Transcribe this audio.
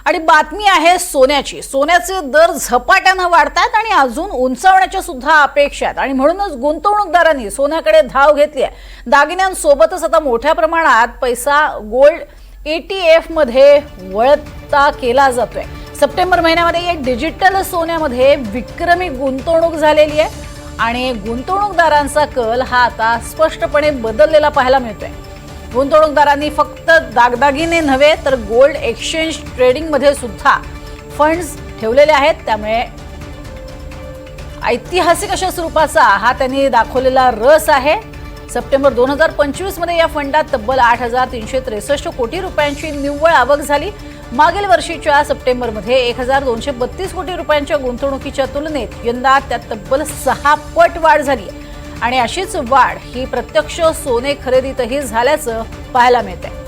आणि बातमी आहे सोन्याची। सोन्याचे दर झपाट्याने वाढतात आणि अजून उंचावण्याच्या सुद्धा अपेक्षा आहेत आणि म्हणूनच गुंतवणूकदारांनी सोन्याकडे धाव घेतली आहे। दागिन्यांसोबतच आता मोठ्या प्रमाणात पैसा गोल्ड ETF मध्ये वळता केला जातोय। सप्टेंबर महिन्यामध्ये या डिजिटल सोन्यामध्ये विक्रमी गुंतवणूक झालेली आहे आणि गुंतवणूकदारांचा कल हा आता स्पष्टपणे बदललेला पाहायला मिळतोय। गुंतवणूकदारांनी फक्त दागदागिने नव्हे तर गोल्ड एक्सचेंज ट्रेडिंग मध्ये सुद्धा फंड्स ठेवलेले आहेत। त्यामुळे ऐतिहासिक अशा स्वरूपाचा हा त्यांनी दाखवलेला रस आहे। सप्टेंबर 2025 मध्ये या फंडात तब्बल 8,363 कोटी रुपयांची निव्वळ आवक झाली। मागील वर्षीच्या सप्टेंबरमध्ये 1,232 कोटी रुपयांच्या गुंतवणुकीच्या तुलनेत यंदा त्यात तब्बल 6 पट वाढ झाली आणि अशीच वाढ ही प्रत्यक्ष सोने खरेदीतही झाल्याचं पाहायला मिळतंय।